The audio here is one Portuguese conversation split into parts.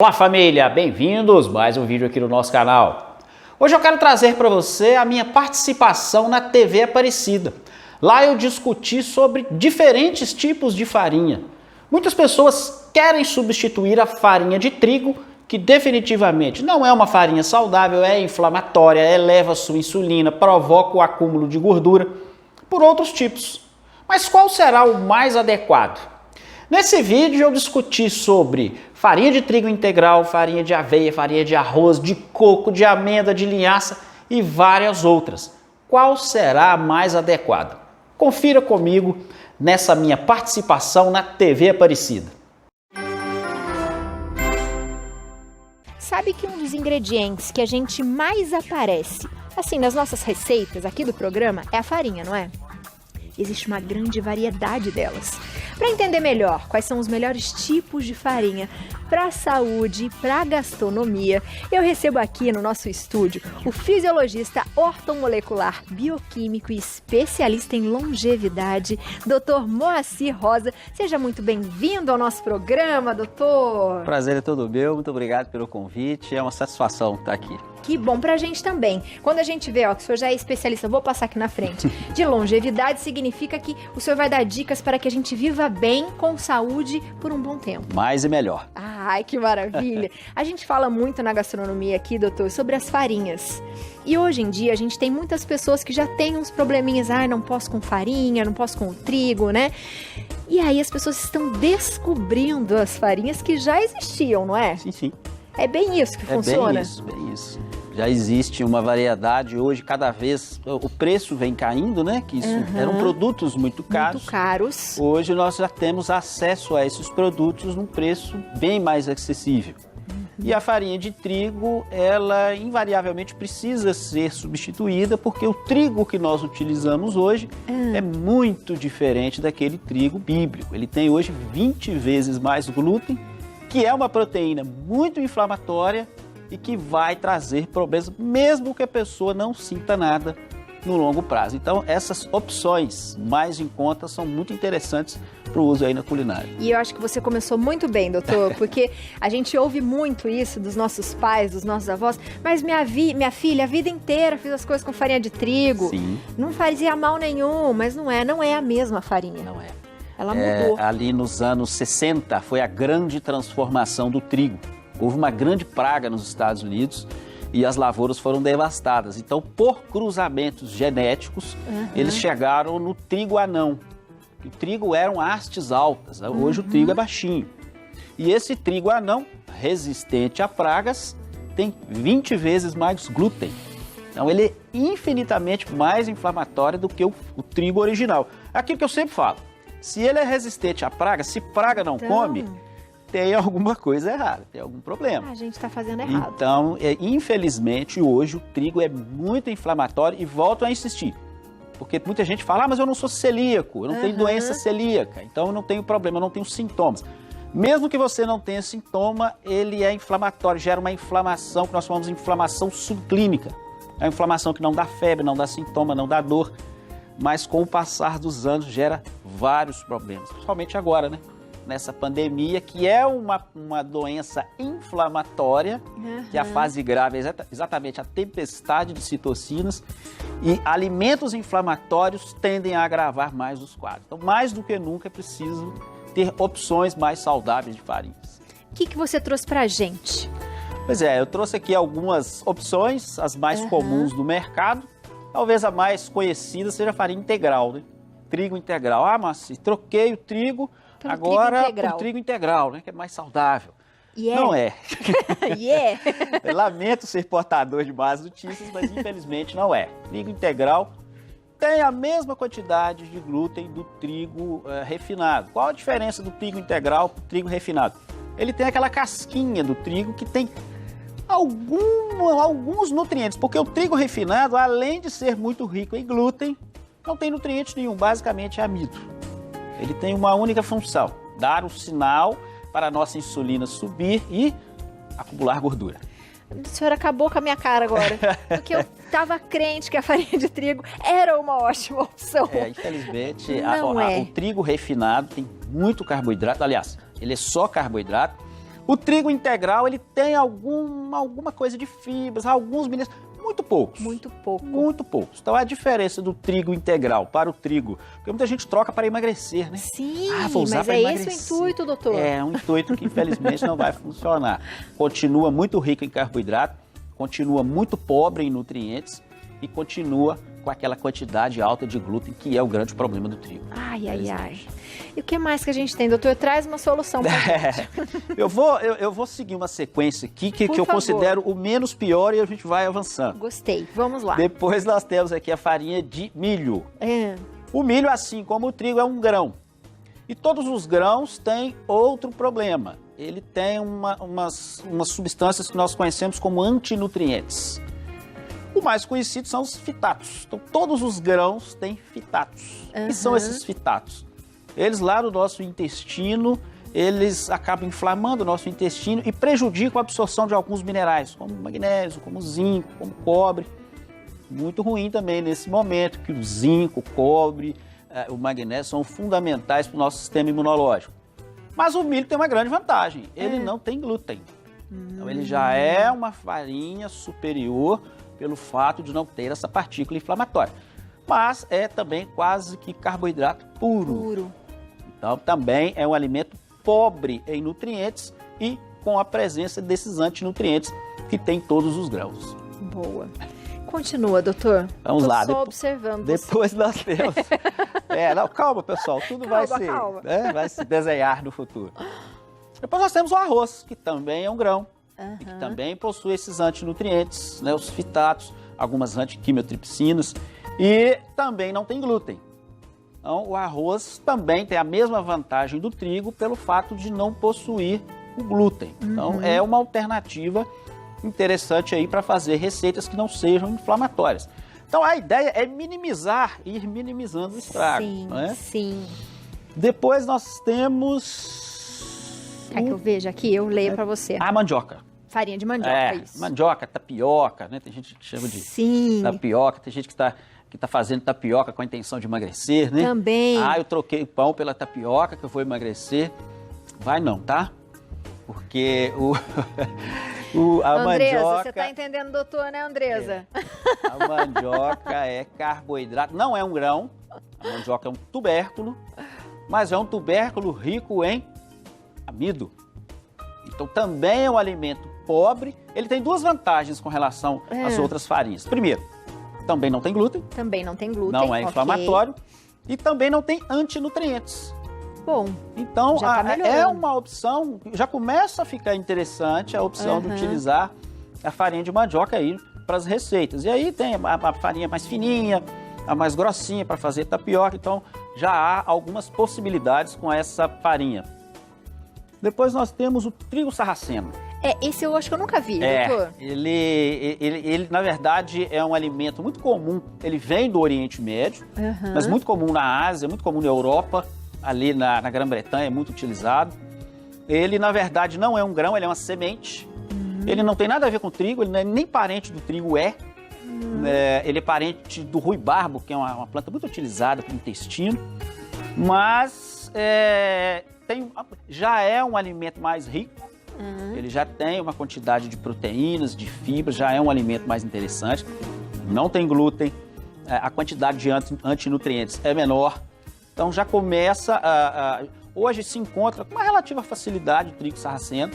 Olá família, bem-vindos a mais um vídeo aqui no nosso canal. Hoje eu quero trazer para você a minha participação na TV Aparecida. Lá eu discuti sobre diferentes tipos de farinha. Muitas pessoas querem substituir a farinha de trigo, que definitivamente não é uma farinha saudável, é inflamatória, eleva a sua insulina, provoca o acúmulo de gordura, por outros tipos. Mas qual será o mais adequado? Nesse vídeo eu discuti sobre farinha de trigo integral, farinha de aveia, farinha de arroz, de coco, de amêndoa, de linhaça e várias outras. Qual será a mais adequada? Confira comigo nessa minha participação na TV Aparecida. Sabe que um dos ingredientes que a gente mais aparece, assim, nas nossas receitas aqui do programa, é a farinha, não é? Existe uma grande variedade delas. Para entender melhor quais são os melhores tipos de farinha para a saúde, para a gastronomia, eu recebo aqui no nosso estúdio o fisiologista ortomolecular, bioquímico e especialista em longevidade, Dr. Moacir Rosa. Seja muito bem-vindo ao nosso programa, doutor. Prazer é todo meu, muito obrigado pelo convite, é uma satisfação estar aqui. Que bom pra gente também. Quando a gente vê, que o senhor já é especialista, vou passar aqui na frente, de longevidade, significa que o senhor vai dar dicas para que a gente viva bem, com saúde, por um bom tempo. Mais e melhor. Ai, que maravilha. A gente fala muito na gastronomia aqui, doutor, sobre as farinhas. E hoje em dia a gente tem muitas pessoas que já têm uns probleminhas, não posso com farinha, não posso com o trigo, né? E aí as pessoas estão descobrindo as farinhas que já existiam, não é? Sim, sim. É bem isso que funciona? Bem isso. Já existe uma variedade, hoje cada vez o preço vem caindo, né? Que isso eram produtos muito caros. Muito caros. Hoje nós já temos acesso a esses produtos num preço bem mais acessível. E a farinha de trigo, ela invariavelmente precisa ser substituída porque o trigo que nós utilizamos hoje é muito diferente daquele trigo bíblico. Ele tem hoje 20 vezes mais glúten, que é uma proteína muito inflamatória e que vai trazer problemas, mesmo que a pessoa não sinta nada no longo prazo. Então, essas opções mais em conta são muito interessantes para o uso aí na culinária. E eu acho que você começou muito bem, doutor, porque a gente ouve muito isso dos nossos pais, dos nossos avós, mas minha filha a vida inteira fez as coisas com farinha de trigo. Sim. Não fazia mal nenhum, mas não é a mesma farinha. Não é. Ela mudou. Ali nos anos 60 foi a grande transformação do trigo. Houve uma grande praga nos Estados Unidos e as lavouras foram devastadas. Então, por cruzamentos genéticos, eles chegaram no trigo anão. O trigo eram hastes altas, hoje o trigo é baixinho. E esse trigo anão, resistente a pragas, tem 20 vezes mais glúten. Então, ele é infinitamente mais inflamatório do que o trigo original. Aquilo que eu sempre falo, se ele é resistente à praga, se praga não come, tem alguma coisa errada, tem algum problema. A gente está fazendo errado. Então, infelizmente, hoje o trigo é muito inflamatório e volto a insistir. Porque muita gente fala, mas eu não sou celíaco, eu não tenho doença celíaca, então eu não tenho problema, eu não tenho sintomas. Mesmo que você não tenha sintoma, ele é inflamatório, gera uma inflamação que nós chamamos de inflamação subclínica. É uma inflamação que não dá febre, não dá sintoma, não dá dor, mas com o passar dos anos gera vários problemas, principalmente agora, né? Nessa pandemia, que é uma doença inflamatória, que a fase grave é exatamente a tempestade de citocinas, e alimentos inflamatórios tendem a agravar mais os quadros. Então, mais do que nunca, é preciso ter opções mais saudáveis de farinhas. O que você trouxe pra gente? Pois é, eu trouxe aqui algumas opções, as mais comuns do mercado. Talvez a mais conhecida seja a farinha integral, né? Trigo integral. Mas troquei o trigo agora por trigo integral, né? Que é mais saudável. Não é. Lamento ser portador de más notícias, mas infelizmente não é. Trigo integral tem a mesma quantidade de glúten do trigo refinado. Qual a diferença do trigo integral para o trigo refinado? Ele tem aquela casquinha do trigo que tem alguns nutrientes, porque o trigo refinado, além de ser muito rico em glúten, não tem nutriente nenhum, basicamente é amido. Ele tem uma única função, dar o sinal para a nossa insulina subir e acumular gordura. O senhor acabou com a minha cara agora, porque eu estava crente que a farinha de trigo era uma ótima opção. Infelizmente, o trigo refinado tem muito carboidrato, aliás, ele é só carboidrato. O trigo integral, ele tem alguma coisa de fibras, alguns minerais, muito poucos. Muito pouco. Muito poucos. Então, a diferença do trigo integral para o trigo, porque muita gente troca para emagrecer, né? Sim, vou usar mas para é emagrecer. esse o intuito, doutor. É um intuito que, infelizmente, não vai funcionar. Continua muito rico em carboidrato, continua muito pobre em nutrientes e continua com aquela quantidade alta de glúten, que é o grande problema do trigo. Ai. E o que mais que a gente tem, doutor? Traz uma solução pra gente. Eu vou seguir uma sequência aqui que eu favor. considero o menos pior e a gente vai avançando. Gostei, vamos lá. Depois nós temos aqui a farinha de milho. O milho, assim como o trigo, é um grão. E todos os grãos têm outro problema. Ele tem umas substâncias que nós conhecemos como antinutrientes. O mais conhecido são os fitatos. Então, todos os grãos têm fitatos. O que são esses fitatos? Eles lá no nosso intestino, eles acabam inflamando o nosso intestino e prejudicam a absorção de alguns minerais, como magnésio, como zinco, como cobre. Muito ruim também nesse momento, que o zinco, o cobre, o magnésio são fundamentais para o nosso sistema imunológico. Mas o milho tem uma grande vantagem, ele não tem glúten. Então ele já é uma farinha superior pelo fato de não ter essa partícula inflamatória. Mas é também quase que carboidrato puro. Então também é um alimento pobre em nutrientes e com a presença desses antinutrientes que tem todos os grãos. Boa. Continua, doutor. Vamos lá. Só observando. Depois nós temos... calma, pessoal. Tudo vai se desenhar no futuro. Depois nós temos o arroz, que também é um grão. E que também possui esses antinutrientes, né, os fitatos, algumas antiquimiotripsinas, e também não tem glúten. Então, o arroz também tem a mesma vantagem do trigo pelo fato de não possuir o glúten. Então, é uma alternativa interessante aí para fazer receitas que não sejam inflamatórias. Então, a ideia é ir minimizando o estrago. Sim, não é? sim. Depois nós temos... Quer que eu veja aqui? Eu leio para você. A mandioca. Farinha de mandioca, isso. Mandioca, tapioca, né? Tem gente que chama de tapioca, tem gente que tá fazendo tapioca com a intenção de emagrecer, né? Também. Eu troquei o pão pela tapioca que eu vou emagrecer. Vai não, tá? Porque a Andresa, mandioca... você tá entendendo, doutor, né, Andresa? A mandioca é carboidrato, não é um grão. A mandioca é um tubérculo, mas é um tubérculo rico em amido. Então também é um alimento pobre. Ele tem duas vantagens com relação às outras farinhas. Primeiro, também não tem glúten. Também não tem glúten. Não é inflamatório. E também não tem antinutrientes. Bom, então já tá é uma opção, já começa a ficar interessante a opção de utilizar a farinha de mandioca aí para as receitas. E aí tem a farinha mais fininha, a mais grossinha para fazer tapioca. Então já há algumas possibilidades com essa farinha. Depois nós temos o trigo sarraceno. Esse eu acho que eu nunca vi, doutor. Ele, na verdade, é um alimento muito comum. Ele vem do Oriente Médio, mas muito comum na Ásia, muito comum na Europa, ali na Grã-Bretanha é muito utilizado. Ele, na verdade, não é um grão, ele é uma semente. Ele não tem nada a ver com trigo, ele não é nem parente do trigo, ele é parente do ruibarbo, que é uma planta muito utilizada para o intestino. Mas... já é um alimento mais rico, ele já tem uma quantidade de proteínas, de fibras, já é um alimento mais interessante, não tem glúten, a quantidade de antinutrientes é menor, então já começa hoje se encontra com uma relativa facilidade o trigo sarraceno.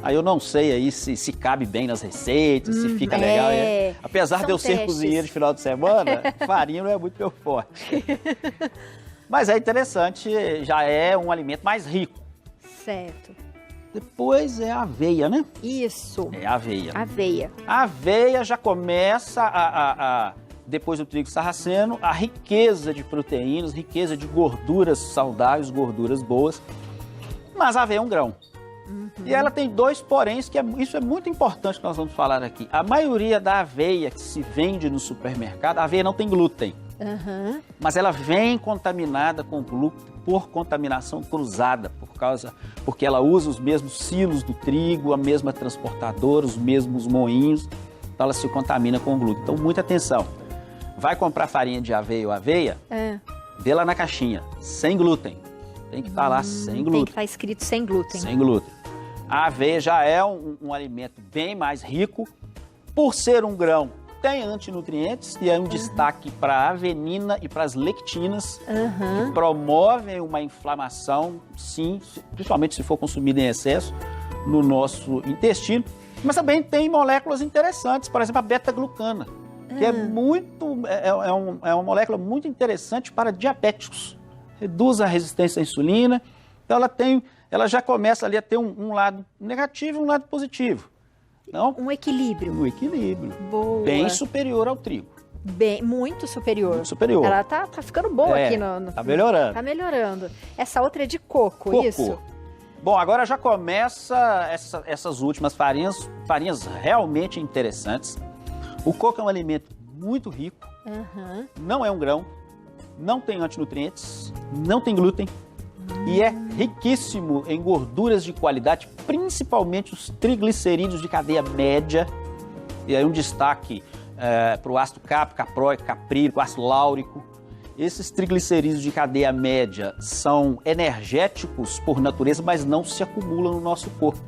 Aí eu não sei aí se cabe bem nas receitas, se fica legal. Apesar de eu ser cozinheiro de final de semana, farinha não é muito meu forte. Mas é interessante, já é um alimento mais rico. Certo. Depois é a aveia, né? Isso. É a aveia. Aveia. A aveia já começa, depois do trigo sarraceno, a riqueza de proteínas, riqueza de gorduras saudáveis, gorduras boas. Mas a aveia é um grão. E ela tem dois poréns, isso é muito importante que nós vamos falar aqui. A maioria da aveia que se vende no supermercado, a aveia não tem glúten. Mas ela vem contaminada com glúten por contaminação cruzada, porque ela usa os mesmos silos do trigo, a mesma transportadora, os mesmos moinhos, então ela se contamina com glúten. Então, muita atenção. Vai comprar farinha de aveia ou aveia, vê lá na caixinha, sem glúten. Tem que estar lá sem glúten. Tem que estar escrito sem glúten. Sem glúten. A aveia já é um alimento bem mais rico. Por ser um grão, tem antinutrientes e é um destaque para a avenina e para as lectinas, que promovem uma inflamação, sim, principalmente se for consumido em excesso, no nosso intestino. Mas também tem moléculas interessantes, por exemplo, a beta-glucana, que é uma molécula muito interessante para diabéticos. Reduz a resistência à insulina, então ela já começa ali a ter um lado negativo e um lado positivo. Então, um equilíbrio. Um equilíbrio. Boa. Bem superior ao trigo. Muito superior. Muito superior. Ela tá ficando boa aqui no... Tá melhorando. Tá melhorando. Essa outra é de coco, isso? Bom, agora já começa essas últimas farinhas realmente interessantes. O coco é um alimento muito rico, não é um grão, não tem antinutrientes, não tem glúten e é riquíssimo em gorduras de qualidade, principalmente os triglicerídeos de cadeia média. E aí um destaque para o ácido cáprico, capróico, caprílico, ácido láurico. Esses triglicerídeos de cadeia média são energéticos por natureza, mas não se acumulam no nosso corpo.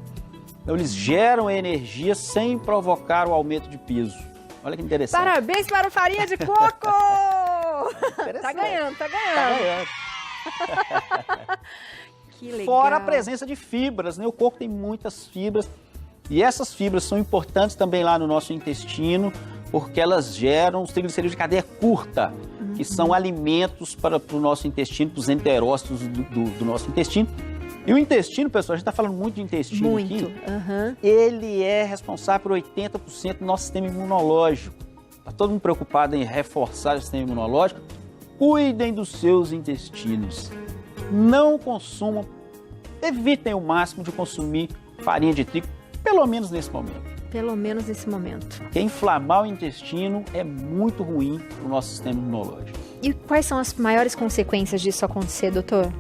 Então eles geram energia sem provocar o aumento de peso. Olha que interessante. Parabéns para o farinha de coco! Tá ganhando. Que legal. Fora a presença de fibras, né? O coco tem muitas fibras e essas fibras são importantes também lá no nosso intestino, porque elas geram os triglicerídeos de cadeia curta, que são alimentos para o nosso intestino, para os enterócitos do nosso intestino. E o intestino, pessoal, a gente está falando muito de intestino aqui, ele é responsável por 80% do nosso sistema imunológico. Está todo mundo preocupado em reforçar o sistema imunológico? Cuidem dos seus intestinos. Não consumam, evitem o máximo de consumir farinha de trigo, pelo menos nesse momento. Pelo menos nesse momento. Porque inflamar o intestino é muito ruim para o nosso sistema imunológico. E quais são as maiores consequências disso acontecer, doutor?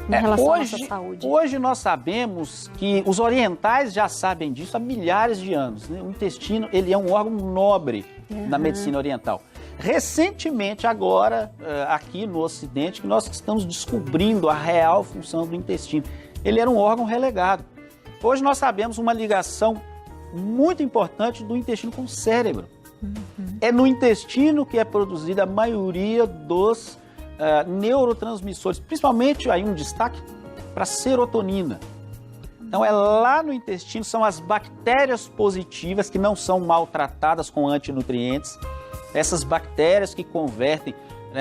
Em relação à nossa saúde. Hoje nós sabemos que os orientais já sabem disso há milhares de anos, né? O intestino ele é um órgão nobre na medicina oriental. Recentemente, agora, aqui no Ocidente, que nós estamos descobrindo a real função do intestino. Ele era um órgão relegado. Hoje nós sabemos uma ligação muito importante do intestino com o cérebro. É no intestino que é produzida a maioria dos neurotransmissores, principalmente aí um destaque para a serotonina. Então é lá no intestino, são as bactérias positivas que não são maltratadas com antinutrientes, essas bactérias que convertem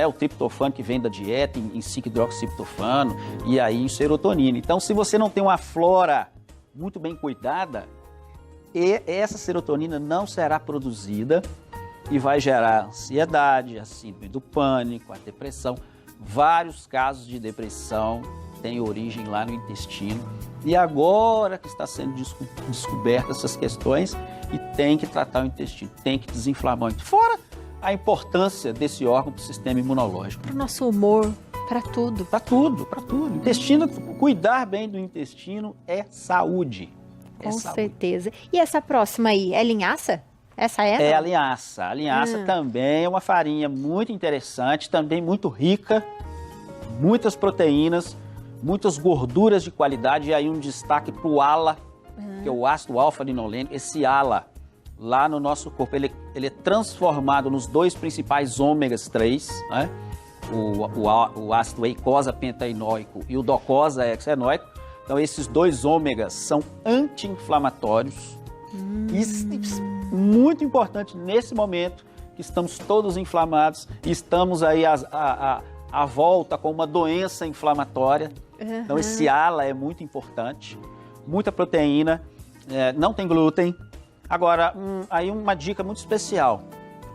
o triptofano que vem da dieta em 5-hidroxitriptofano e aí em serotonina. Então se você não tem uma flora muito bem cuidada, essa serotonina não será produzida e vai gerar ansiedade, a síndrome do pânico, a depressão. Vários casos de depressão têm origem lá no intestino. E agora que está sendo descobertas essas questões e tem que tratar o intestino, tem que desinflamar o intestino. Fora a importância desse órgão para o sistema imunológico. Para o nosso humor, para tudo. Para tudo. Intestino, cuidar bem do intestino é saúde. Com certeza. E essa próxima aí, é linhaça? Essa é? É a linhaça. A linhaça também é uma farinha muito interessante, também muito rica, muitas proteínas, muitas gorduras de qualidade. E aí um destaque para o ALA, que é o ácido alfa-linolênico. Esse ALA, lá no nosso corpo, ele é transformado nos dois principais ômegas 3, né? O ácido eicosa-pentaenoico e o docosa-hexaenoico. Então esses dois ômegas são anti-inflamatórios. Isso é muito importante nesse momento que estamos todos inflamados e estamos aí à volta com uma doença inflamatória. Então esse ALA é muito importante, muita proteína, não tem glúten. Agora, aí uma dica muito especial.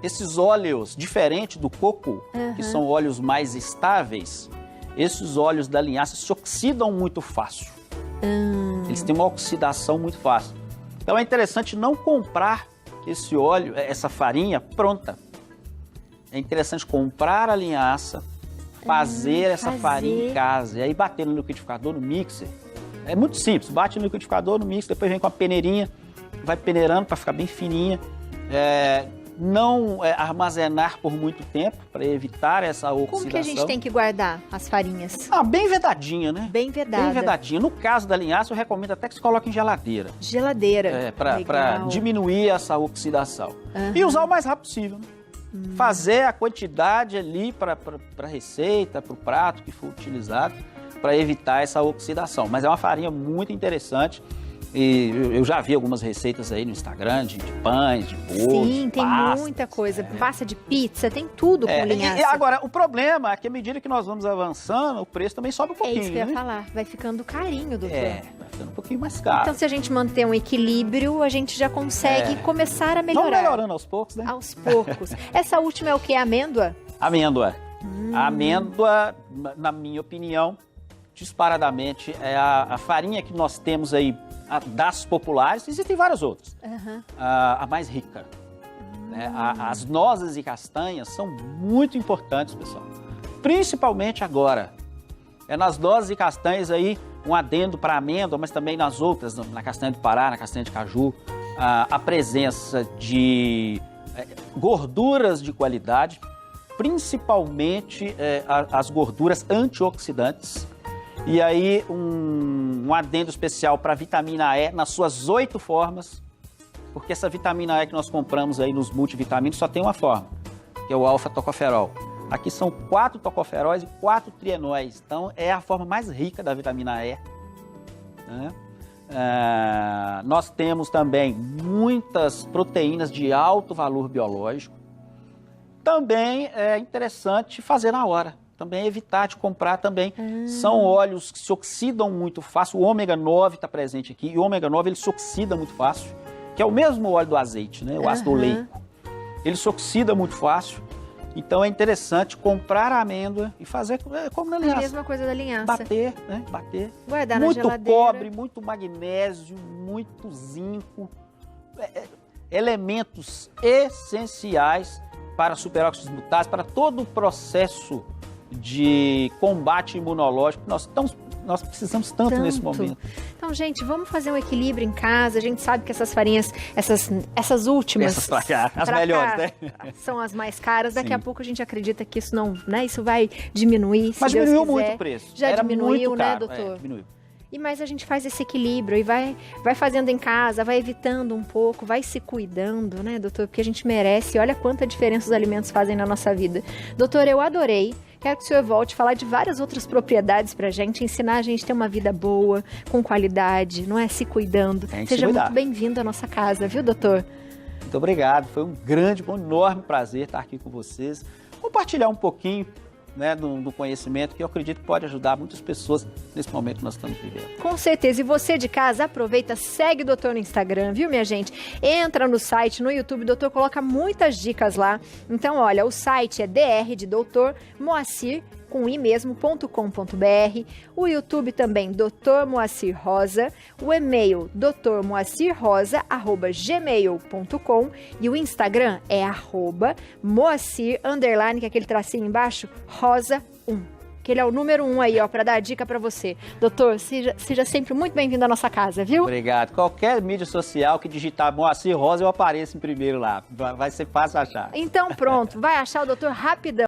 Esses óleos, diferente do coco, que são óleos mais estáveis, esses óleos da linhaça se oxidam muito fácil. Eles têm uma oxidação muito fácil. Então é interessante não comprar esse óleo, essa farinha pronta. É interessante comprar a linhaça, fazer essa farinha em casa, e aí bater no liquidificador, no mixer. É muito simples, bate no liquidificador, no mixer, depois vem com a peneirinha, vai peneirando para ficar bem fininha. não armazenar por muito tempo, para evitar essa oxidação. Como que a gente tem que guardar as farinhas? Bem vedadinha, né? Bem vedada. Bem vedadinha. No caso da linhaça, eu recomendo até que você coloque em geladeira. Geladeira. Para diminuir essa oxidação. E usar o mais rápido possível, né? Fazer a quantidade ali para a receita, para o prato que for utilizado, para evitar essa oxidação. Mas é uma farinha muito interessante. E eu já vi algumas receitas aí no Instagram de pães, de bolos. Sim, tem muita coisa. Massa de pizza, tem tudo com linhaça. E agora, o problema é que à medida que nós vamos avançando, o preço também sobe um pouquinho. É isso que eu ia falar. Vai ficando carinho, doutor. Vai ficando um pouquinho mais caro. Então, se a gente manter um equilíbrio, a gente já consegue começar a melhorar. Vamos melhorando aos poucos, né? Aos poucos. Essa última é o quê? Amêndoa? Amêndoa. A amêndoa, na minha opinião, disparadamente, é a farinha que nós temos aí das populares. Existem várias outras. A mais rica. Né? As nozes e castanhas são muito importantes, pessoal. Principalmente agora. Nas nozes e castanhas aí, um adendo para a amêndoa, mas também nas outras, na castanha do Pará, na castanha de caju, a presença de gorduras de qualidade, principalmente as gorduras antioxidantes. E aí, um adendo especial para a vitamina E nas suas 8 formas, porque essa vitamina E que nós compramos aí nos multivitaminos só tem uma forma, que é o alfa-tocoferol. Aqui são 4 tocoferóis e 4 trienóis, então é a forma mais rica da vitamina E. Né? Nós temos também muitas proteínas de alto valor biológico. Também é interessante fazer na hora. Também evitar de comprar também. São óleos que se oxidam muito fácil. O ômega 9 está presente aqui. E o ômega 9 ele se oxida muito fácil. Que é o mesmo óleo do azeite, né? O ácido oleico. Ele se oxida muito fácil. Então é interessante comprar a amêndoa e fazer como na linhaça. A mesma coisa da linhaça. Bater, né? Bater. Guardar na geladeira. Muito cobre, muito magnésio, muito zinco. Elementos essenciais para superóxidos mutáveis, para todo o processo de combate imunológico que nós precisamos tanto nesse momento. Então, gente, vamos fazer um equilíbrio em casa. A gente sabe que essas farinhas, essas últimas... Essas pra cá, as melhores, né? São as mais caras. Daqui a pouco a gente acredita que isso não, né? Isso vai diminuir, se Mas Deus diminuiu quiser. muito o preço. Já Era diminuiu, muito né, caro. doutor? Diminuiu. Mas a gente faz esse equilíbrio e vai fazendo em casa, vai evitando um pouco, vai se cuidando, né, doutor? Porque a gente merece. Olha quanta diferença os alimentos fazem na nossa vida. Doutor, eu adorei. Quero que o senhor volte a falar de várias outras propriedades pra gente, ensinar a gente a ter uma vida boa, com qualidade, não é? Se cuidando. Seja muito bem-vindo à nossa casa, viu, doutor? Muito obrigado. Foi um grande, um enorme prazer estar aqui com vocês. Compartilhar um pouquinho, né, do conhecimento que eu acredito que pode ajudar muitas pessoas nesse momento que nós estamos vivendo. Com certeza. E você de casa, aproveita, segue o doutor no Instagram, viu, minha gente? Entra no site, no YouTube, o doutor coloca muitas dicas lá. Então, olha, o site é dr de doutor Moacir, com i mesmo.com.br, o YouTube também Dr. Moacir Rosa, o e-mail drmoacirrosa@gmail.com e o Instagram é @moacir_, que é aquele tracinho embaixo, rosa1. Que ele é o número 1 aí, ó, para dar a dica para você. Doutor, seja sempre muito bem-vindo à nossa casa, viu? Obrigado. Qualquer mídia social que digitar Moacir Rosa, eu apareço em primeiro lá. Vai ser fácil achar. Então pronto, vai achar o doutor rapidão.